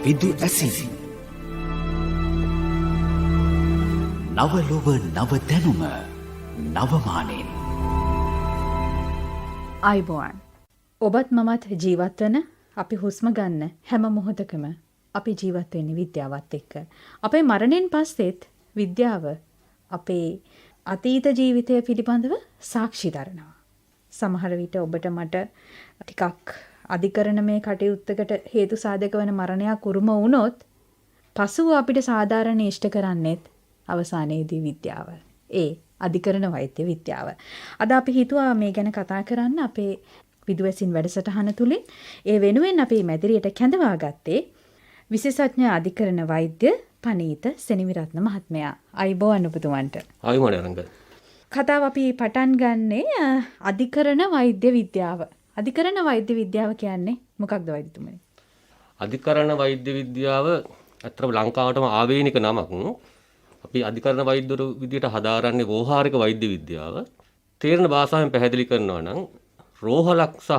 විදු ඇසින් නවලොව නව දැනුම නවමානෙන් අයිබෝන් ඔබත් මමත් ජීවත්වන අපි හුස්ම ගන්න හැම මොහොතකම අපි ජීවත් වෙන්නේ විද්‍යාවත් එක්ක. අපේ මරණයෙන් පස්සෙත් විද්‍යාව අපේ අතීත ජීවිතය පිළිබඳව සාක්ෂි දරනවා. සමහර විට ඔබට මට ටිකක් අධිකරණමය කටයුත්තකට හේතු සාධක වන මරණයක් උරුම වුණොත් පසුව අපිට සාධාරණ ඉෂ්ට කරන්නේත් අවසානයේදී විද්‍යාව. ඒ අධිකරණ වෛද්‍ය විද්‍යාව. අද අපි හිතුවා මේ ගැන කතා කරන්න අපේ විදුවැසින් වැඩසටහන තුලින්. ඒ වෙනුවෙන් අපි මැදිරියට කැඳවා ගත්තේ විශේෂඥ අධිකරණ වෛද්‍ය පනීත සෙනවිරත්න මහත්මයා. අයිබෝන් ඔබතුමන්ට. ආයුබෝවන් අරංග. කතාව අපි පටන් ගන්නේ අධිකරණ වෛද්‍ය විද්‍යාව. අධිකරණ වෛද්‍ය විද්‍යාව කියන්නේ මොකක්ද වෛද්‍යතුමනි? අධිකරණ වෛද්‍ය විද්‍යාව අත්‍තරම ලංකාවටම ආවේනික නමක්. අපි අධිකරණ වෛද්‍යවරු විදියට හදාරන්නේ ව්‍යවහාරික වෛද්‍ය විද්‍යාව. තේරෙන භාෂාවෙන් පැහැදිලි කරනවා නම් රෝහලක් සහ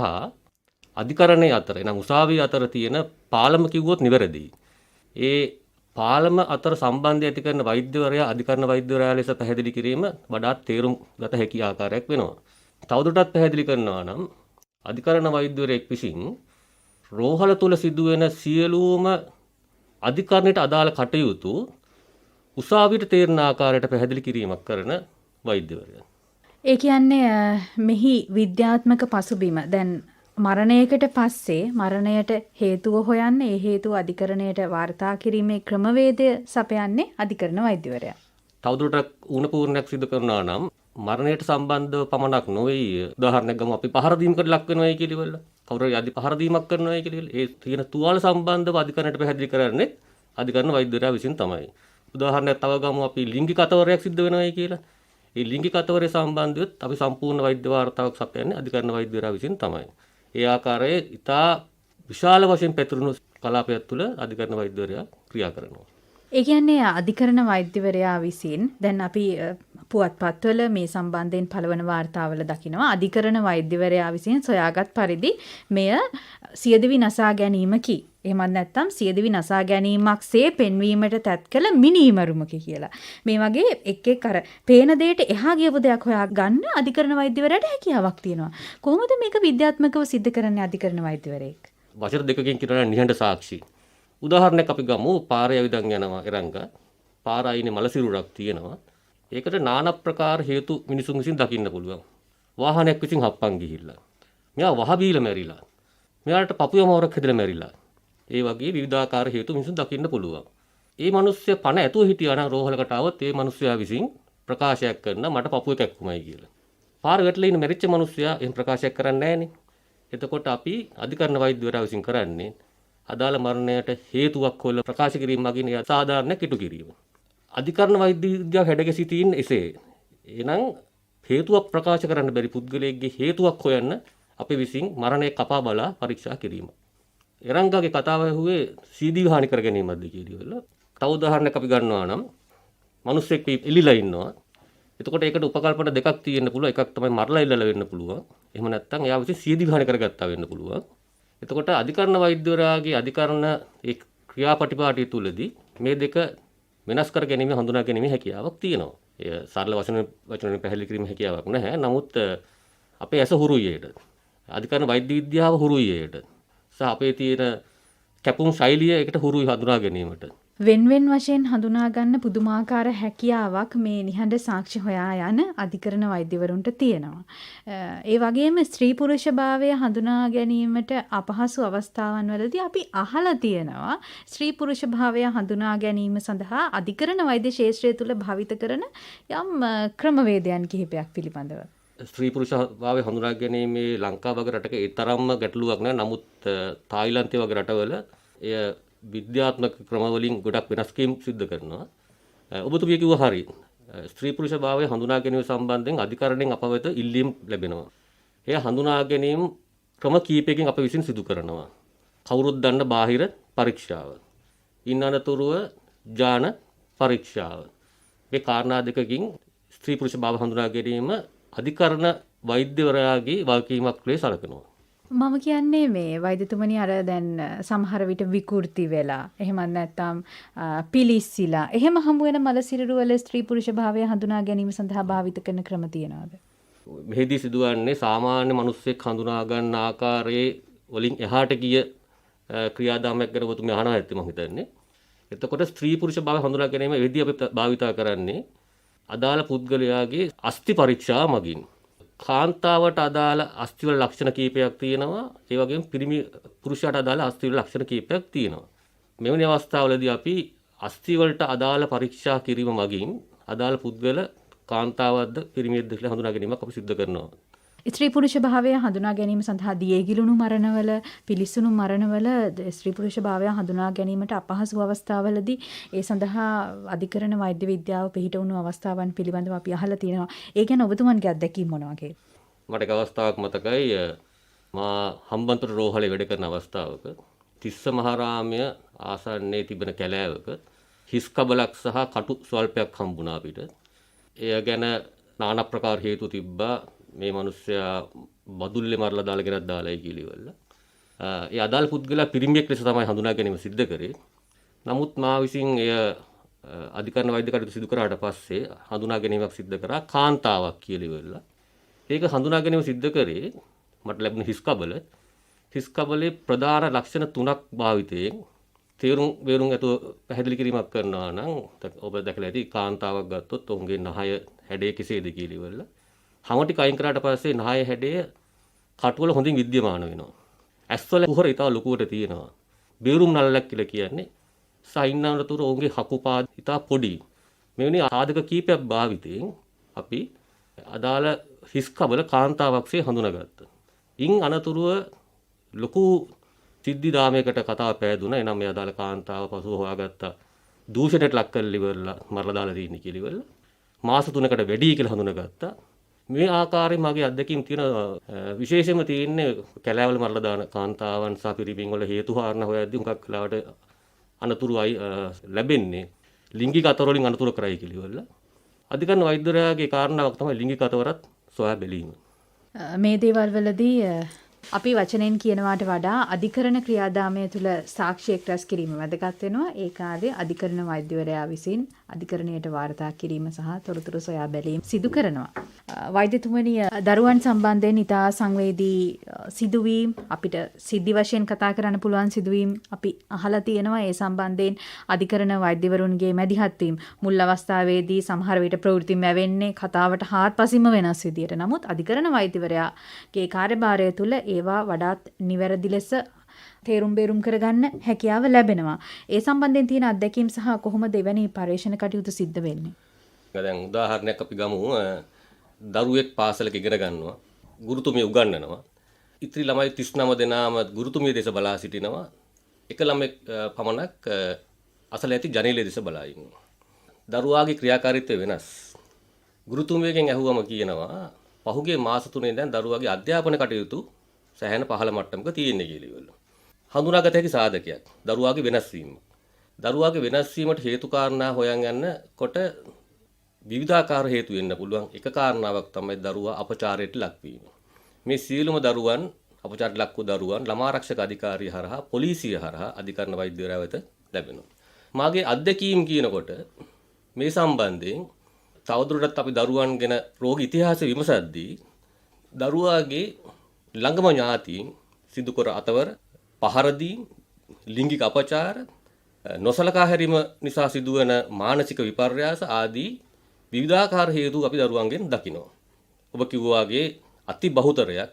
අධිකරණයේ අතර එනම් උසාවිය අතර තියෙන පාලම කිව්වොත් නිවැරදියි. ඒ පාලම අතර සම්බන්ධය ඇති කරන වෛද්‍යවරයා අධිකරණ වෛද්‍යවරයා ලෙස පැහැදිලි කිරීම වඩාත් තේරුම් ගත හැකි ආකාරයක් වෙනවා. තවදුරටත් පැහැදිලි කරනවා නම් අධිකරණ වෛද්‍යවරයෙක් විසින් රෝහල තුල සිදුවෙන සියලුම අධිකරණයට අදාළ කටයුතු උසාවියට තේරෙන ආකාරයට පැහැදිලි කිරීමක් කරන වෛද්‍යවරයා. ඒ කියන්නේ මෙහි විද්‍යාත්මක පසුබිම දැන් මරණයකට පස්සේ මරණයට හේතුව හොයන්න ඒ හේතුව අධිකරණයට වාර්තා කිරීමේ ක්‍රමවේදය සපයන්නේ අධිකරණ වෛද්‍යවරයා. තවදුරටත් ඌනපූර්ණයක් සිදු කරනවා නම් මරණයට සම්බන්ධව පමණක් නොවේ. උදාහරණයක් ගමු අපි පහර දීමකට ලක් වෙනවායි කියලා. කවුරු හරි අධි පහර දීමක් කරනවායි කියලා. ඒ තියෙන තුවාල සම්බන්ධව අධිකරණයට පැහැදිලි කරන්නේ අධිකරණ වෛද්‍යවරයා විසින් තමයි. උදාහරණයක් තව ගමු අපි ලිංගික අතවරයක් සිද්ධ වෙනවායි කියලා. ඒ ලිංගික අතවරය සම්බන්ධවත් අපි සම්පූර්ණ වෛද්‍ය වාර්තාවක් සපයන්නේ අධිකරණ වෛද්‍යවරයා විසින් තමයි. ඒ ආකාරයේ ඉතා විශාල වශයෙන් පැතිරුණු කලාපයක් තුළ අධිකරණ වෛද්‍යවරයා ක්‍රියා කරනවා. ඒ කියන්නේ අධිකරණ වෛද්‍යවරයා විසින් දැන් අපි පුවත්පත්වල මේ සම්බන්ධයෙන් පළවන වාර්තාවල දකිනවා අධිකරණ වෛද්‍යවරයා විසින් සොයාගත් පරිදි මෙය සියදිවි නසා ගැනීමකි. එහෙමත් නැත්නම් සියදිවි නසා ගැනීමක්සේ පෙන්වීමට තැත් කළ මිනීමරුමකි කියලා. මේ වගේ එක් අර පේන දෙයට එහා ගියපු දෙයක් හොයා ගන්න අධිකරණ වෛද්‍යවරයාට හැකියාවක් තියෙනවා. කොහොමද මේක විද්‍යාත්මකව සිද්ධ කරන්නේ අධිකරණ වෛද්‍යවරයෙක්? වචන දෙකකින් කියනවා නිහඬ සාක්ෂි. උදාහරණයක් අපි ගමු පාරේ ඇවිදන් යනවා එරංග. පාර අයිනේ මල සිරුරක් තියෙනවා. ඒකට নানা ප්‍රකාර හේතු මිනිසුන් විසින් දකින්න පුළුවන්. වාහනයක් විසින් හප්පන් ගිහිල්ලා. මෙයා වහ බීලා මැරිලා. මෙයාට පපුව මවරක් හැදලා මැරිලා. ඒ වගේ විවිධාකාර හේතු මිනිසුන් දකින්න පුළුවන්. ඒ මිනිස්සු පණ ඇතුව හිටියා නම් රෝහලකට આવොත් ඒ මිනිස්සයා විසින් ප්‍රකාශයක් කරන මට පපුව කැක්කුමයි කියලා. පාර වැටලා ඉන්න මැරිච්ච මිනිස්සයා එහෙම ප්‍රකාශයක් කරන්නේ නැහනේ. එතකොට අපි අධිකරණ වෛද්‍යවරයා විසින් කරන්නේ අදාළ මරණයට හේතුවක් හොයලා ප්‍රකාශ කිරීම මගින් සාධාරණ කිටු කිරීම. අධිකරණ වෛද්‍ය විද්‍යාව හැඩගැසී තියෙන එසේ. එහෙනම් හේතුවක් ප්‍රකාශ කරන්න බැරි පුද්ගලයෙක්ගේ හේතුවක් හොයන්න අපි විසින් මරණය කපා බලා පරීක්ෂා කිරීම. එරංගගේ කතාව ඇහුවේ සීදී හානි කර ගැනීමක්ද කියලා. තව උදාහරණයක් අපි ගන්නවා නම් මිනිස්සෙක් එලිලා ඉන්නවා. එතකොට ඒකට උපකල්පන දෙකක් තියෙන්න පුළුවන්. එකක් තමයි මරලා ඉල්ලලා වෙන්න පුළුවන්. එහෙම නැත්නම් එයා විසින් සීදී හානි කරගත්තා වෙන්න පුළුවන්. එතකොට අධිකරණ වෛද්‍යවරයාගේ අධිකරණ ඒ ක්‍රියාපටිපාටිය තුලදී මේ දෙක වෙනස් කර ගැනීම හඳුනා ගැනීම හැකියාවක් තියෙනවා. එය සරල වචනෙන් පැහැදිලි කිරීම හැකියාවක් නැහැ. නමුත් අපේ ඇස හුරුයි ඒකට. අධිකරණ වෛද්‍ය විද්‍යාව හුරුයි ඒකට. සහ අපේ තියෙන කැපුම් ශෛලිය ඒකට හුරුයි හඳුනා ගැනීමට. වෙන්වෙන් වශයෙන් හඳුනා ගන්න පුදුමාකාර හැකියාවක් මේ නිහඬ සාක්ෂි හොයා යන අධිකරණ වෛද්‍යවරුන්ට තියෙනවා. ඒ වගේම ස්ත්‍රී පුරුෂ භාවය හඳුනා ගැනීමට අපහසු අවස්ථාවන් වලදී අපි අහලා තියෙනවා ස්ත්‍රී පුරුෂ භාවය හඳුනා ගැනීම සඳහා අධිකරණ වෛද්‍ය ශාස්ත්‍රය තුල භාවිත කරන යම් ක්‍රමවේදයන් කිහිපයක් පිළිබඳව. ස්ත්‍රී පුරුෂ භාවය හඳුනා ගැනීමේ ලංකාව වගේ රටක ඒ තරම්ම ගැටලුවක් නැහැ. නමුත් තායිලන්තය වගේ රටවල එය විද්‍යාත්මක ක්‍රමවලින් ගොඩක් වෙනස්කම් සිද්ධ කරනවා. ඔබතුමිය කිව්වා හරි. ස්ත්‍රී පුරුෂ භාවය හඳුනා ගැනීම සම්බන්ධයෙන් අධිකරණයෙන් අප වෙත ඉල්ලීම් ලැබෙනවා. එය හඳුනා ගැනීම ක්‍රම කීපයකින් අප විසින් සිදු කරනවා. කවුරුත් දන්න බාහිර පරීක්ෂාව. ඉන් අනතුරුව ඥාන පරීක්ෂාව. මේ කාරණා දෙකකින් ස්ත්‍රී පුරුෂ භාව හඳුනා ගැනීම අධිකරණ වෛද්‍යවරයාගේ වගකීමක් ලෙස සැලකෙනවා. මම කියන්නේ මේ වෛද්‍යතුමනි අර දැන් සමහර විට විකෘති වෙලා එහෙමත් නැත්නම් පිලිස්සිලා එහෙම හමු වෙන මලසිරුරු වල ස්ත්‍රී පුරුෂ භාවය හඳුනා ගැනීම සඳහා භාවිත කරන ක්‍රම තියනවාද? මෙහිදී සිදුවන්නේ සාමාන්‍ය මිනිස්සෙක් හඳුනා ගන්න ආකාරයේ වලින් එහාට ගිය ක්‍රියාදාමයක් ගැන ඔබතුමිය අහනවා ඇත්තේ මම හිතන්නේ. එතකොට ස්ත්‍රී පුරුෂ භාවය හඳුනා ගැනීම වෙදී අපි භාවිතා කරන්නේ අදාළ පුද්ගලයාගේ අස්ථි පරීක්ෂා මගින්. කාන්තාවට අදාළ අස්ථිවල ලක්ෂණ කීපයක් තියෙනවා. ඒ වගේම පුරුෂයාට අදාළ අස්ථිවල ලක්ෂණ කීපයක් තියෙනවා. මෙවැනි අවස්ථාවලදී අපි අස්ථිවලට අදාළ පරීක්ෂා කිරීම මගින් අදාළ පුද්ගල කාන්තාවක්ද පිරිමියෙක්ද කියලා හඳුනා ගැනීමක් අපි සිදු කරනවා. ස්ත්‍රී පුරුෂ භාවය හඳුනා ගැනීම සඳහා දියගිලුණු මරණවල පිලිස්සුණු මරණවල ස්ත්‍රී පුරුෂ භාවය හඳුනා ගැනීමට අපහසු අවස්ථාවලදී ඒ සඳහා අධිකරණ වෛද්‍ය විද්‍යාව පිහිට වුණු අවස්ථාවන් පිළිබඳව අපි අහලා තියෙනවා. ඒ ගැන ඔබතුමන්ගේ අත්දැකීම් මොනවා වගේද? මට එක අවස්ථාවක් මතකයි මා හම්බන්තොට රෝහලේ වැඩ කරන අවස්ථාවක තිස්ස මහරාමය ආසන්නයේ තිබෙන කැලෑවක හිස් කබලක් සහ කටු ස්වල්පයක් හම්බුණා අපිට. එය ගැන নানা ප්‍රකාර හේතු තිබ්බා. මේ මිනිස්සයා බදුල්ලේ මරලා දාලා ගෙනත් දාලායි කියලා. ඒ අදාළ පුද්ගලයා පිරිමියෙක් ලෙස තමයි හඳුනා ගැනීම සිද්ධ කරේ. නමුත් මා විසින් එය අධිකරණ වෛද්‍ය කටයුතු සිදු කරාට පස්සේ හඳුනා ගැනීමක් සිද්ධ කරා කාන්තාවක් කියලා. ඒක හඳුනා ගැනීම සිද්ධ කරේ මට ලැබුණ හිස් කබල. හිස් කබලේ ප්‍රධාන ලක්ෂණ 3ක් භාවිතයෙන් තේරුම් බේරුම් ඇතුව පැහැදිලි කිරීමක් කරනවා නම් ඔබ දැකලා ඇති කාන්තාවක් ගත්තොත් ඔවුන්ගේ නහය හැඩය කෙසේද කියලා. හම ටික අයින් කරාට පස්සේ නහය හැඩය කටුවල හොඳින් විද්‍යමාන වෙනවා. ඇස්වල කුහර ඉතා ලොකුවට තියෙනවා. බේරුම් නළලක් කියලා කියන්නේ සයින්නානතුරු ඔවුන්ගේ හකුපාද ඉතා පොඩි. මෙවැනි ආදක කීපයක් භාවිතයෙන් අපි අදාළ හිස් කබල කාන්තාවක්සේ හඳුනාගත්තා. ඉන් අනතුරුව ලොකු සිද්ධි දාමයකට කතාව පෑදුනා. එනම් මේ අදාළ කාන්තාව පසුව හොයාගත්තා දූෂණයට ලක් කරලා ඉවරලා මරලා දාලා තියෙන්නේ කියලා ඉවරලා. මාස 3කට වැඩි කියලා හඳුනාගත්තා. මේ ආකාරයෙන් මගේ අත්දැකීම් තියෙන විශේෂයෙන්ම තියෙන්නේ කැලෑවල මරලා දාන කාන්තාවන් සහ පිරිමින් වල හේතු කාරණා හොයද්දී හුඟක් වෙලාවට අනතුරු ලැබෙන්නේ ලිංගික අතවර වලින් අනතුරු කරයි කියලා ඉවරලා. අධිකරණ වෛද්‍යවරයාගේ කාරණාවක් තමයි ලිංගික අතවරත් සොයා බැලීම. මේ දේවල් වලදී අපි වචනෙන් කියනවාට වඩා අධිකරණ ක්‍රියාදාමය තුළ සාක්ෂියක් රැස් කිරීම වැදගත් වෙනවා. ඒ කාර්යය අධිකරණ වෛද්‍යවරයා විසින් අධිකරණයට වාර්තා කිරීම සහ තොරතුරු සොයා බැලීම සිදු කරනවා. වෛද්‍යතුමනි, දරුවන් සම්බන්ධයෙන් ඉතා සංවේදී සිදුවීම් අපිට සිද්ධි වශයෙන් කතා කරන්න පුළුවන් සිදුවීම් අපි අහලා තියෙනවා. ඒ සම්බන්ධයෙන් අධිකරණ වෛද්‍යවරුන්ගේ මැදිහත් වීම මුල් අවස්ථාවේදී සමහර විට ප්‍රවෘත්ති මැවෙන්නේ කතාවට හාත්පසින්ම වෙනස් විදියට. නමුත් අධිකරණ වෛද්‍යවරයාගේ කාර්යභාරය තුළ ඒවා වඩාත් නිවැරදි ලෙස තේරුම් බේරුම් කරගන්න හැකියාව ලැබෙනවා. ඒ සම්බන්ධයෙන් තියෙන අත්දැකීම් සහ කොහොමද එවැනි පරීක්ෂණ කටයුතු සිද්ධ වෙන්නේ? දැන් උදාහරණයක් අපි ගමු. දරුවෙක් පාසලක ඉගෙන ගන්නවා. ගුරුතුමිය උගන්වනවා. ඉතිරි ළමයි 39 දෙනාම ගුරුතුමිය දෙස බලා සිටිනවා. එක ළමෙක් පමණක් අසල ඇති ජනේලය දෙස බලා ඉන්නවා. දරුවාගේ ක්‍රියාකාරීත්වය වෙනස්. ගුරුතුමියගෙන් ඇහුවම කියනවා පහුගිය මාස 3 ඉඳන් දරුවාගේ අධ්‍යාපන කටයුතු සෑහෙන පහළ මට්ටමක තියෙන්නේ කියලා ඉවල. හඳුනාගත හැකි සාධකයක් දරුවාගේ වෙනස් වීම. දරුවාගේ වෙනස් වීමට හේතු කාරණා හොයන් යනකොට විවිධාකාර හේතු වෙන්න පුළුවන්. එක කාරණාවක් තමයි දරුවා අපචාරයට ලක්වීම. මේ සියලුම දරුවන් අපචාරයට ලක් වූ දරුවන් ළමා ආරක්ෂක අධිකාරිය හරහා පොලිසිය හරහා අධිකරණ වෛද්‍යවරයා වෙත ලැබෙනවා. මාගේ අත්දැකීම් කියනකොට මේ සම්බන්ධයෙන් තවදුරටත් අපි දරුවන් ගැන රෝග ඉතිහාසය විමසද්දී දරුවාගේ ළඟම ඥාතීන් සිදු කර අතවර පහර දීම්, ලිංගික අපචාර, නොසලකා හැරීම නිසා සිදුවන මානසික විපර්යාස ආදී විවිධාකාර හේතු අපි දරුවන්ගෙන් දකිනවා. ඔබ කිව්වාගේ අති බහුතරයක්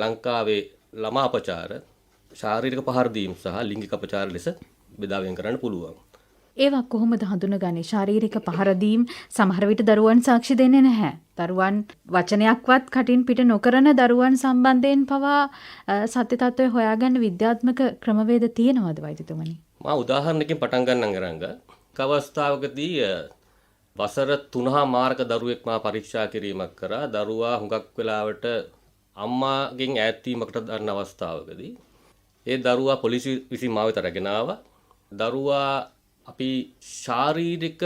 ලංකාවේ ළමා අපචාර, ශාරීරික පහර දීම් සහ ලිංගික අපචාර ලෙස බෙදා වෙන් කරන්න පුළුවන්. ඒවා කොහොමද හඳුනගන්නේ? ශාරීරික පහර දීම් සමහර විට දරුවන් සාක්ෂි දෙන්නේ නැහැ. දරුවන් වචනයක්වත් කටින් පිට නොකරන දරුවන් සම්බන්ධයෙන් පවා සත්‍ය තත්ත්වය හොයාගන්න විද්‍යාත්මක ක්‍රමවේද තියෙනවද වෛද්‍යතුමනි? මා උදාහරණයකින් පටන් ගන්නම් ගරංග. අවස්ථාවකදී වසර 3මාරක දරුවෙක් මා පරීක්ෂා කිරීමක් කරා. දරුවා හුඟක් වෙලාවට අම්මාගෙන් ඈත් වීමකට ගන්න අවස්ථාවකදී ඒ දරුවා පොලිසිය විසින් මාව වෙත රැගෙන ආවා. දරුවා අපි ශාරීරික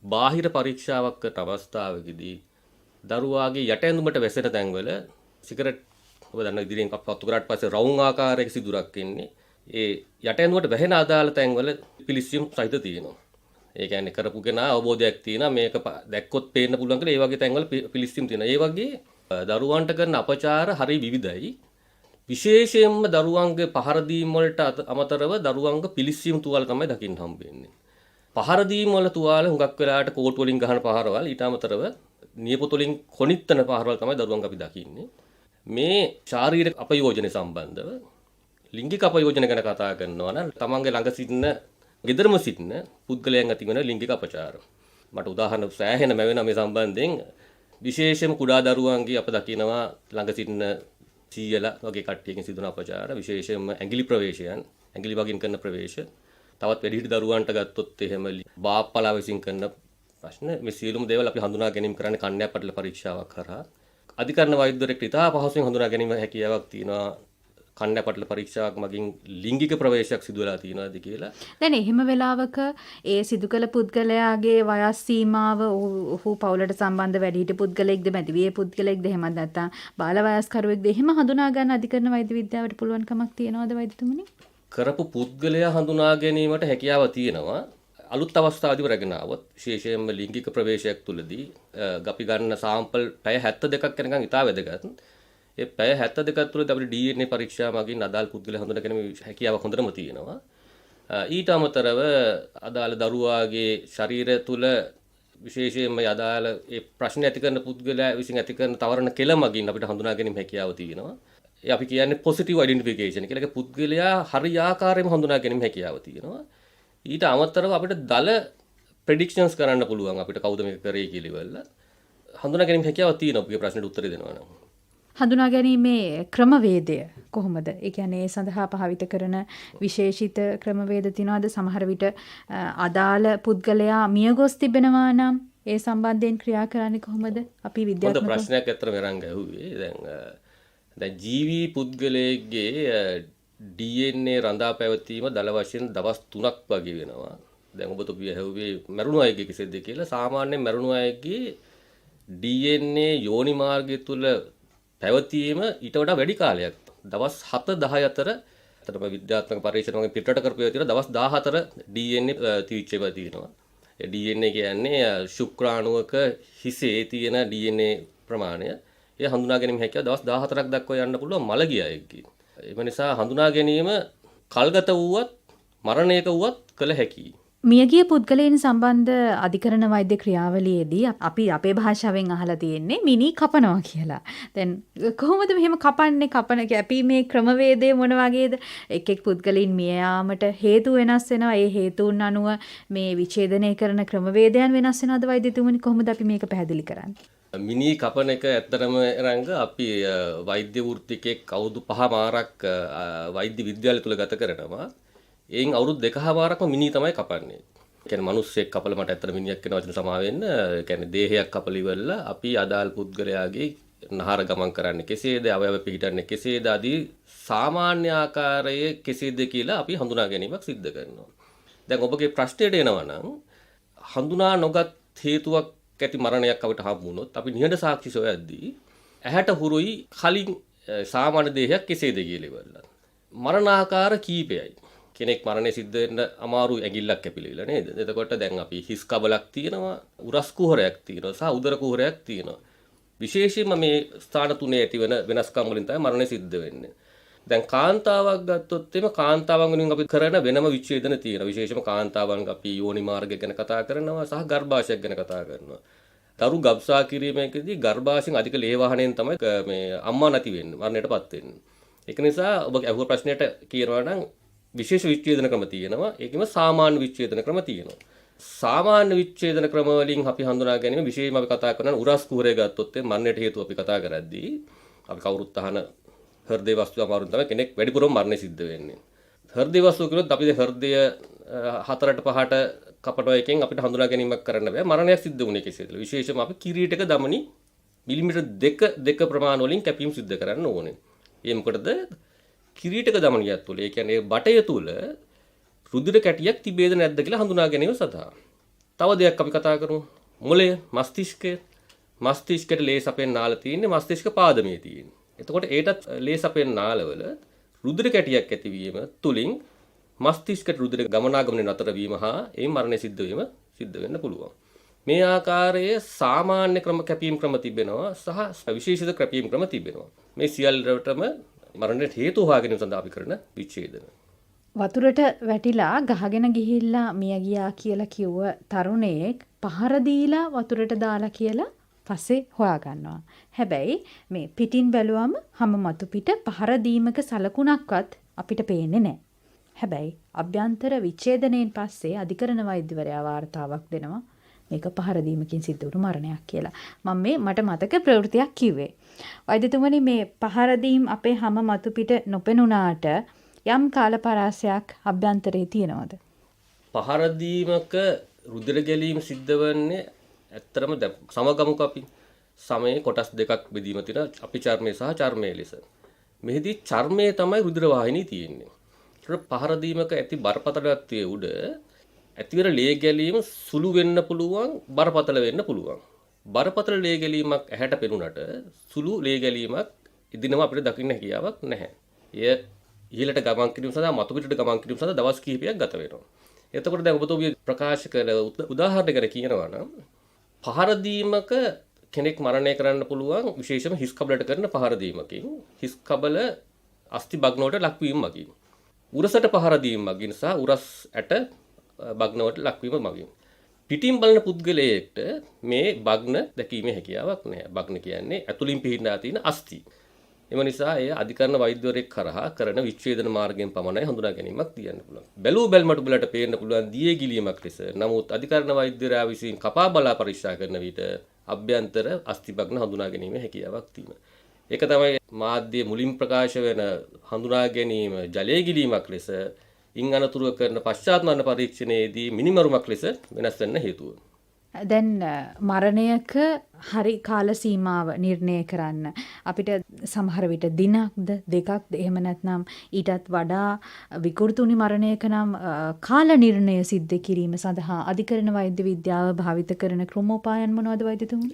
බාහිර පරීක්ෂාවක් කරන අවස්ථාවකදී දරුවාගේ යට ඇඳුමට වැසෙන තැන්වල සිගරට් ඔබ දන්න ඉදිරියෙන් පත්තු කරාට පස්සේ රවුම් ආකාරයක සිදුරක් එන්නේ. ඒ යට ඇඳුමට වැහෙන අදාළ තැන්වල පිලිස්සීම් සහිත තියෙනවා. ඒ කියන්නේ කරපු කෙනා අවබෝධයක් තියෙනවා මේක දැක්කොත් පේන්න පුළුවන් කියලා ඒ වගේ තැන්වල පිලිස්සීම් තියෙනවා. ඒ වගේ දරුවන්ට කරන අපචාර හරි විවිධයි. විශේෂයෙන්ම දරුවන්ගේ පහර දීම් වලට අමතරව දරුවන්ගේ පිලිස්සීම් තුවාල තමයි දකින්න හම්බ වෙන්නේ. පහර දීම් වල තුවාල හුඟක් වෙලාවට කෝට් වලින් ගහන පහරවල් ඊට අමතරව නියපොතු වලින් කොනිත්තන පහරවල් තමයි දරුවන්ගේ අපි දකින්නේ. මේ ශාරීරික අපයෝජන සම්බන්ධව ලිංගික අපයෝජන ගැන කතා කරනවා නම් තමන්ගේ ළඟ සිටින ගෙදරම සිටින පුද්ගලයන් අති වෙන ලිංගික අපචාර. මට උදාහරණ සෑහෙන මැවෙන මේ සම්බන්ධයෙන් විශේෂයෙන්ම කුඩා දරුවන්ගේ අප දකිනවා ළඟ සිටින සීයලා වගේ කට්ටියකින් සිදුවන අපචාර විශේෂයෙන්ම ඇඟිලි ප්‍රවේශයන් ඇඟිලි වගින් කරන ප්‍රවේශ තවත් වැඩිහිටි දරුවන්ට ගත්තොත් එහෙම බාප්පලා විසින් කරන ප්‍රශ්න මේ සියලුම දේවල් අපි හඳුනා ගැනීම කරන්නේ කන්‍යා පටල පරීක්ෂාවක් කරා අධිකරණ වෛද්‍යවරයෙක්ට ඉතා පහසුවෙන් හඳුනා ගැනීම හැකියාවක් තියෙනවා කන්‍යා පටල පරීක්ෂාවක් මගින් ලිංගික ප්‍රවේශයක් සිදු වෙලා තියෙනවාද කියලා. දැන් එහෙම වෙලාවක ඒ සිදු කළ පුද්ගලයාගේ වයස් සීමාව ඔහු පවුලට සම්බන්ධ වැඩිහිටි පුද්ගලයෙක්ද මැදිවියේ පුද්ගලයෙක්ද එහෙමත් නැත්නම් බාල වයස්කරුවෙක්ද එහෙම හඳුනා ගන්න අධිකරණ වෛද්‍ය විද්‍යාවට පුළුවන් කමක් තියනවද වෛද්‍යතුමනි? කරපු පුද්ගලයා හඳුනා ගැනීමට හැකියාව තියෙනවා. අලුත් අවස්ථාවදී රැගෙන આવොත් විශේෂයෙන්ම ලිංගික ප්‍රවේශයක් තුලදී අපි ගන්න සාම්පල් පැය 72ක් යනකම් ඉතා වැදගත්. ඒ පැය 72ක් තුලදී අපිට DNA පරීක්ෂා මගින් අදාළ පුද්ගලයා හඳුනා ගැනීම හැකියාව හොඳටම තියෙනවා. ඊට අමතරව අදාළ දරුවාගේ ශරීරය තුල විශේෂයෙන්ම අදාළ ඒ ප්‍රශ්න ඇති කරන පුද්ගලයා විසින් ඇති කරන තවරණ කෙල මගින් අපිට හඳුනා ගැනීම හැකියාව තියෙනවා. ඒ අපි කියන්නේ පොසිටිව් අයිඩෙන්ටිෆිකේෂන් කියලා. ඒක පුද්ගලයා හරි ආකාරයෙන්ම හඳුනා ගැනීම හැකියාව තියෙනවා. ඊට අමතරව අපිට දල ප්‍රෙඩික්ෂන්ස් කරන්න පුළුවන් අපිට කවුද මේක කරේ කියලා ඉවරලා හඳුනා ගැනීම හැකියාව තියෙනවා. ඔබගේ ප්‍රශ්නෙට උත්තර දෙනවා නම්. හඳුනා ගැනීමේ ක්‍රමවේදය කොහොමද? ඒ කියන්නේ ඒ සඳහා භාවිත කරන විශේෂිත ක්‍රමවේද තියනවාද? සමහර විට අදාළ පුද්ගලයා මියගොස් තිබෙනවා නම් ඒ සම්බන්ධයෙන් ක්‍රියා කරන්නේ කොහොමද? අපි විද්‍යාත්මක හොඳ ප්‍රශ්නයක් අතර මෙරන් ගැහුවේ. දැන් ජීවි පුද්ගලයෙක්ගේ DNA රඳා පැවතීම දල වශයෙන් දවස් 3ක් වගේ වෙනවා. දැන් ඔබතුමිය ඇහුවේ මරුණු අයගේ කෙසේද කියලා. සාමාන්‍යයෙන් මරුණු අයගේ DNA යෝනි මාර්ගය තුල පැවතීම ඊට වඩා වැඩි කාලයක්. දවස් 7-10 අතර අතරම විද්‍යාත්මක පරීක්ෂණ වගේ පිටරට කරපු ඒවා තියෙනවා. දවස් 14 DNA තීච්චේව තියෙනවා. ඒ DNA කියන්නේ ශුක්‍රාණුවක හිසේ තියෙන DNA ප්‍රමාණය. ඒ හඳුනා ගැනීම හැකියාව දවස් 14ක් දක්වා යන්න පුළුවන් මළගිය අයෙක්ගේ. ඒ නිසා හඳුනා ගැනීම කල්ගත වුවත් මරණයක වුවත් කළ හැකියි. මියගිය පුද්ගලයන් සම්බන්ධ අධිකරණ වෛද්‍ය ක්‍රියාවලියේදී අපි අපේ භාෂාවෙන් අහලා තියෙන්නේ මිනි කපනවා කියලා. දැන් කොහොමද මෙහෙම කපන්නේ? කපන කැපීමේ ක්‍රමවේදය මොන වගේද? එක් එක් පුද්ගලයන් මිය යාමට හේතු වෙනස් වෙනවා. ඒ හේතුන් අනුව මේ විච්ඡේදනය කරන ක්‍රමවේදයන් වෙනස් වෙනවද වෛද්‍යතුමනි? කොහොමද අපි මේක පැහැදිලි කරන්නේ? මිනි කපන එක ඇත්තටම රංග අපි වෛද්‍ය වෘත්තිකෙක් අවුරුදු 5 මාරක් වෛද්‍ය විද්‍යාලය තුල ගත කරනවා. එයින් අවුරුදු 2කමාරක්ම මිනි තමයි කපන්නේ. ඒ කියන්නේ මිනිස්සෙක් කපල මට ඇත්තට මිනිහෙක් වෙන වචන සමා වෙන්න. ඒ කියන්නේ දේහයක් කපල ඉවරලා අපි අදාළ පුද්ගලයාගේ නහර ගමන් කරන්නේ කෙසේද, අවයව පිහිටන්නේ කෙසේද ආදී සාමාන්‍ය ආකාරයේ කෙසේද කියලා අපි හඳුනා ගැනීමක් සිද්ධ කරනවා. දැන් ඔබගේ ප්‍රශ්නයට එනවා නම් හඳුනා නොගත් හේතුවක් ඇති මරණයක් අපිට හම්බ වුණොත් අපි නිහඬ සාක්ෂි සොයද්දී ඇහැට හුරුයි කලින් සාමාන්‍ය දේහයක් කෙසේද කියලා ඉවරලා. මරණාකාර කීපයයි. කෙනෙක් මරණය සිද්ධ වෙන්න අමාරු ඇඟිල්ලක් කැපිලා නේද? එතකොට දැන් අපි හිස් කබලක් තියෙනවා, උරස් කුහරයක් තියෙනවා, සහ උදර කුහරයක් තියෙනවා. විශේෂයෙන්ම මේ ස්ථාන තුනේ ඇතිවන වෙනස්කම් වලින් තමයි මරණය සිද්ධ වෙන්නේ. දැන් කාන්තාවක් ගත්තොත් එimhe කාන්තාවන් වලින් අපි කරන වෙනම විච්ඡේදන තියෙනවා. විශේෂයෙන්ම කාන්තාවන් අපි යෝනි මාර්ගය ගැන කතා කරනවා සහ ගර්භාෂයක් ගැන කතා කරනවා. දරු ගබ්සා කිරීමේදී ගර්භාෂයෙන් අධික ලේ වහණයෙන් තමයි මේ අම්මා නැති වෙන්නේ, මරණයටපත් වෙන්නේ. ඒක නිසා ඔබ අහුව ප්‍රශ්නයට කියනවා නම් විශේෂ විච්ඡේදන ක්‍රම තියෙනවා. ඒකෙම සාමාන්‍ය විච්ඡේදන ක්‍රම තියෙනවා. සාමාන්‍ය විච්ඡේදන ක්‍රම වලින් අපි හඳුනා ගැනීම විශේෂයෙන්ම අපි කතා කරන උරස් කුහරය ගත්තොත් මරණයට හේතුව අපි කතා කරද්දී අපි කවුරුත් අහන හෘදේ වස්තු අමාරුන් තමයි කෙනෙක් වැඩිපුරම මරණය සිද්ධ වෙන්නේ. හෘදේ වස්තු කියනොත් අපි හෘදය 4ට 5ට කපන එකෙන් අපිට හඳුනා ගැනීමක් කරන්න බෑ. මරණයක් සිද්ධ වුණේ කෙසේද? විශේෂයෙන්ම අපි කිරීටක දමනි මිලිමීටර් 2 ප්‍රමාණ වලින් කැපීම් සිද්ධ කරන්න ඕනේ. ඒ මොකටද? කිරීටක දමනියක් තුල, ඒ කියන්නේ බටය තුල රුධිර කැටියක් තිබේද නැද්ද කියලා හඳුනා ගැනීම සඳහා. තව දෙයක් අපි කතා කරමු. මොළය, මස්තිෂ්කය. මස්තිෂ්කයට ලේ සපෙන් නාල තියෙන්නේ මස්තිෂ්ක පාදමේ තියෙන්නේ. එතකොට ඒටත් ලේස් අපේ නාලවල රුධිර කැටියක් ඇතිවීම තුලින් මස්තිෂ්කයට රුධිර ගමනාගමනය නතර වීම හා ඒ මරණය සිද්ධ වෙන්න පුළුවන්. මේ ආකාරයේ සාමාන්‍ය කැපීම් ක්‍රම තිබෙනවා සහ විශේෂිත කැපීම් ක්‍රම තිබෙනවා. මේ සියල්ලටම මරණයට හේතු හොයාගැනීම සඳහා අපි කරන විච්ඡේදන. වතුරට වැටිලා ගහගෙන ගිහිල්ලා මිය ගියා කියලා කිව්ව තරුණයෙක් පහර දීලා වතුරට දාලා කියලා පස්සේ හොයාගන්නවා. හැබැයි මේ පිටින් බැලුවම හැම මතු පිට පහර දීමක සලකුණක්වත් අපිට පේන්නේ නැහැ. හැබැයි අභ්‍යන්තර විච්ඡේදනයෙන් පස්සේ අධිකරණ වෛද්‍යවරයා වාර්තාවක් දෙනවා මේක පහර දීමකින් සිද්ධ වුණු මරණයක් කියලා. මට මතක ප්‍රවෘත්තියක් කිව්වේ. වෛද්‍යතුමනි මේ පහර දීම් අපේ හැම මතු පිට නොපෙනුනාට යම් කාල පරාසයක් අභ්‍යන්තරයේ තියෙනවද? පහර දීමක රුධිර ගැලීම සිද්ධ වෙන්නේ ඇත්තටම සමගමුක අපි සමයේ කොටස් දෙකක් බෙදීම තියෙන අපි චර්මය සහ චර්මය ලෙස. මෙහිදී චර්මයේ තමයි රුධිර වාහිනිය තියෙන්නේ. ඒතර පහර දීමක ඇති බරපතලත්වයේ උඩ ඇතිවර ලේ ගැලීම සුළු වෙන්න පුළුවන් බරපතල වෙන්න පුළුවන්. බරපතල ලේ ගැලීමක් ඇහැට පෙනුනට සුළු ලේ ගැලීමක් ඉදිනම අපිට දකින්න හැකියාවක් නැහැ. එය ඉහළට ගමන් කිරීම සඳහා මතු පිටට ගමන් කිරීම සඳහා දවස් කිහිපයක් ගත වෙනවා. එතකොට දැන් ඔබතුමිය ප්‍රකාශ කළ උදාහරණයකට කියනවා නම් පහර දීමක කෙනෙක් මරණය කරන්න පුළුවන් විශේෂම හිස් කබලට කරන පහර දීමකින් හිස් කබල අස්ථි භග්නවට ලක්වීම මගින්. උරසට පහර දීම මගින් සහ උරස් ඇට භග්නවට ලක්වීම මගින්. පිටින් බලන පුද්ගලයෙක්ට මේ භග්න දැකීමේ හැකියාවක් නැහැ. භග්න කියන්නේ ඇතුලින් පිහිටා තියෙන අස්ථි. එම නිසා එය අධිකරණ වෛද්‍යවරයෙක් කරහා කරන විච්ඡේදන මාර්ගයෙන් පමණයි හඳුනා ගැනීමක් තියන්න පුළුවන්. බැලූ බැල්මට බලට පේන්න පුළුවන් දියේ ගිලීමක් ලෙස. නමුත් අධිකරණ වෛද්‍යවරයා විසින් කපා බලා පරීක්ෂා කරන විට අභ්‍යන්තර අස්ථි භග්න හඳුනා ගැනීමේ හැකියාවක් තියෙනවා. ඒක තමයි මාධ්‍ය මුලින් ප්‍රකාශ වෙන හඳුනා ගැනීම ජලයේ ගිලීමක් ලෙස ඉන් අනතුරුව කරන පශ්චාත් මරණ පරීක්ෂණයේදී මිනිමරුමක් ලෙස වෙනස් වෙන්න හේතුව. දැන් මරණයක හරි කාල සීමාව නිර්ණය කරන්න අපිට සමහර විට දිනක්ද දෙකක්ද එහෙම නැත්නම් ඊටත් වඩා විකෘතුනි මරණයක නම් කාල නිර්ණය සිද්ධ කිරීම සඳහා අධිකරණ වෛද්‍ය විද්‍යාව භාවිත කරන ක්‍රමෝපායන් මොනවද වෛද්‍යතුමනි?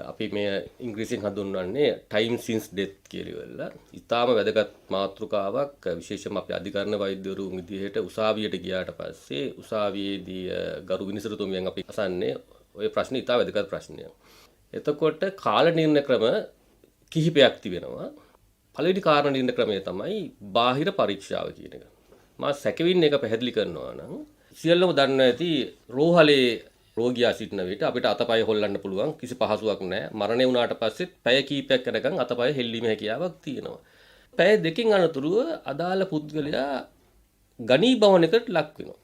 අපි මේ ඉංග්‍රීසියෙන් හඳුන්වන්නේ time since death කියලා. ඉතාම වැදගත් මාතෘකාවක් විශේෂයෙන්ම අපි අධිකරණ වෛද්‍යවරුන් විදිහට උසාවියට ගියාට පස්සේ උසාවියේදී ගරු විනිසුරුතුමියන් අපි අසන්නේ ඔය ප්‍රශ්නේ ඉතා වැදගත් ප්‍රශ්නයක්. එතකොට කාල නිර්ණය ක්‍රම කිහිපයක් තිබෙනවා. පළවෙනි කාරණා නිර්ණය ක්‍රමය තමයි බාහිර පරීක්ෂාව කියන එක. මා සැකවින් එක පැහැදිලි කරනවා නම් සියල්ලම දන්නවා ඇති රෝහලේ රෝගියා සිටින විට අපිට අතපය හොල්ලන්න පුළුවන් කිසි පහසුවක් නැහැ. මරණය වුණාට පස්සෙත් පැය කීපයක් යනකම් අතපය හෙල්ලීමේ හැකියාවක් තියෙනවා. පැය දෙකකින් අනතුරුව අදාළ පුද්ගලයා ගණීභවනයකට ලක් වෙනවා.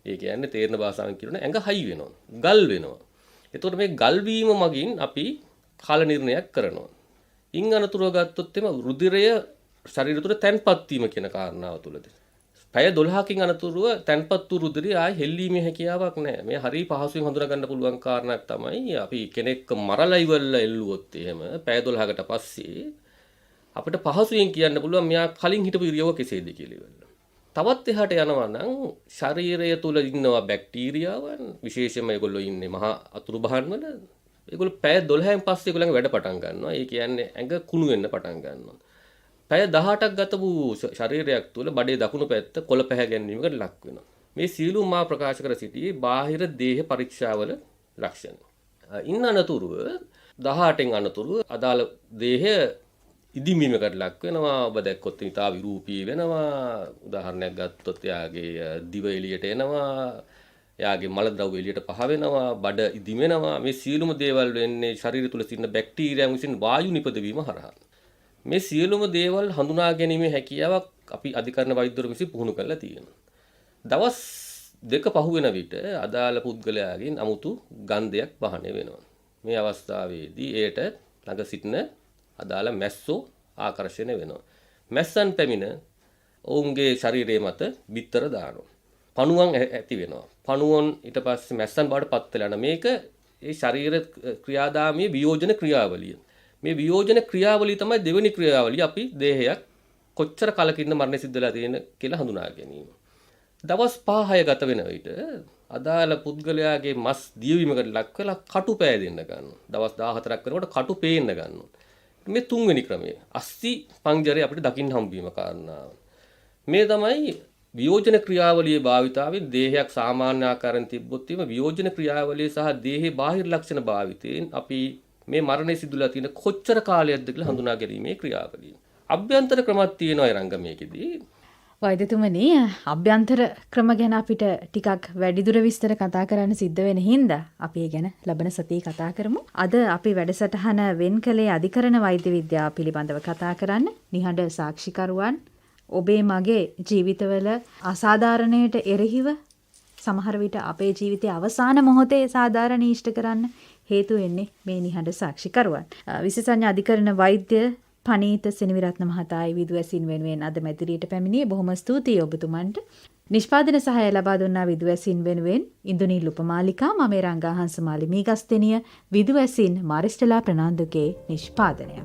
ඒ කියන්නේ තේරෙන භාෂාවෙන් කියනවා ඇඟ හයි වෙනවා, ගල් වෙනවා. එතකොට මේ ගල් වීම මගින් අපි කාල නිර්ණයක් කරනවා. ඉන් අනතුරුව ගත්තොත් එම රුධිරය ශරීරය තුළ තැන්පත් වීම කියන කාරණාව තුළදී පැය 12කින් අනතුරුව තැන්පත් වූ රුධිරය ආයි හෙල්ලීමේ හැකියාවක් නැහැ. මේ හරිය පහසුවෙන් හඳුනා ගන්න පුළුවන් කාරණාවක් තමයි අපි කෙනෙක් මරලා ඉවරලා එල්ලුවොත් එහෙම පැය 12කට පස්සේ අපිට පහසුවෙන් කියන්න පුළුවන් මෙයා කලින් හිටපු ඉරියව්ව කෙසේද කියලා ඉවරලා. තවත් එහාට යනවා නම් ශරීරය තුල ඉන්නවා බැක්ටීරියාවන් විශේෂයෙන්ම ඒගොල්ලෝ ඉන්නේ මහා අතුරු බහන් වල. ඒගොල්ලෝ පැය 12න් පස්සේ ඒගොල්ලන්ගේ වැඩ පටන් ගන්නවා. ඒ කියන්නේ ඇඟ කුණු වෙන්න පටන් ගන්නවා. පැය 18ක් ගත වූ ශරීරයක් තුළ බඩේ දකුණු පැත්ත කොළ පැහැ ගැනීමකට ලක් වෙනවා. මේ සියලු මා ප්‍රකාශ කර සිටියේ බාහිර දේහ පරීක්ෂාවල ලක්ෂණ. ඉන්න අනතුරුව 18න් අනතුරුව අදාළ දේහය ඉදිමීමකට ලක් වෙනවා. ඔබ දැක්කොත් ඉතා විරූපී වෙනවා. උදාහරණයක් ගත්තොත් එයාගේ දිව එළියට එනවා. එයාගේ මල ද්‍රව්‍ය එළියට පහ වෙනවා. බඩ ඉදිමෙනවා. මේ සියලුම දේවල් වෙන්නේ ශරීරය තුළ සිටින බැක්ටීරියාන් විසින් වායු නිපදවීම හරහා. මේ සියලුම දේවල් හඳුනා ගැනීමේ හැකියාවක් අපි අධිකරණ වෛද්‍යවරු විසින් පුහුණු කරලා තියෙනවා. දවස් දෙක පහු වෙන විට අදාළ පුද්ගලයාගෙන් 아무තු ගන්ධයක් වහනය වෙනවා. මේ අවස්ථාවේදී ඒට ළඟ සිටින අදාළ මැස්සෝ ආකර්ෂණය වෙනවා. මැස්සන් පැමිණ ඔවුන්ගේ ශරීරයේ මත බිත්තර දානවා. පණුවන් ඇති වෙනවා. පණුවන් ඊට පස්සේ මැස්සන් බවට පත් වෙලා යන මේක ඒ ශරීර ක්‍රියාදාමයේ වියෝජන ක්‍රියාවලිය. මේ වියෝජන ක්‍රියාවලිය තමයි දෙවෙනි ක්‍රියාවලිය අපි දේහයක් කොච්චර කලකින්ද මරණය සිද්ධ වෙලා තියෙන කියලා හඳුනා ගැනීම. දවස් 5-6 ගත වෙන විට අදාළ පුද්ගලයාගේ මස් දියවීමකට ලක් වෙලා කටු පෑදෙන්න ගන්නවා. දවස් 14ක් වෙනකොට කටු පේන්න ගන්නවා. මේ තුන්වෙනි ක්‍රමය. අස්සි පංජරය අපිට දකින්න හම්බවීම කාරණාව. මේ තමයි වියෝජන ක්‍රියාවලියේ භාවිතාවෙන් දේහයක් සාමාන්‍ය ආකාරයෙන් තිබ්බොත් එimhe වියෝජන ක්‍රියාවලිය සහ දේහේ බාහිර ලක්ෂණ භාවිතයෙන් අපි මේ මරණය සිදුලා තියෙන කොච්චර කාලයක්ද කියලා හඳුනා ගැනීමේ ක්‍රියාවලිය. අභ්‍යන්තර ක්‍රමයක් තියෙනවා ඒ රංගමේකෙදී. වෛද්‍යතුමනි අභ්‍යන්තර ක්‍රම ගැන අපිට ටිකක් වැඩිදුර විස්තර කතා කරන්න සිද්ධ වෙන හින්දා අපි ඒ ගැන ලබන සතියේ කතා කරමු. අද අපි වැඩසටහන වෙන් කළේ අධිකරණ වෛද්‍ය විද්‍යාව පිළිබඳව කතා කරන්න. නිහඬ සාක්ෂිකරුවන් ඔබේ මගේ ජීවිතවල අසාධාරණයට එරෙහිව සමහර විට අපේ ජීවිතයේ අවසාන මොහොතේ සාධාරණ ඉෂ්ට කරන්න හේතු වෙන්නේ මේ නිහඬ සාක්ෂිකරුවන්. විශේෂඥ අධිකරණ වෛද්‍ය පනීත සෙනවිරත්න මහතායි විදුවැසින් වෙනුවෙන් අද මැදිරියට පැමිණියේ. බොහොම ස්තුතියි ඔබතුමන්ට. නිෂ්පාදන සහාය ලබා දුන්නා විදුවැසින් වෙනුවෙන් ඉන්දුනීල් උපමාලිකා, මම රංගා හංසමාලි මීගස්තෙනිය. විදුවැසින් මාරිස්ටලා ප්‍රනාන්දුගේ නිෂ්පාදනය.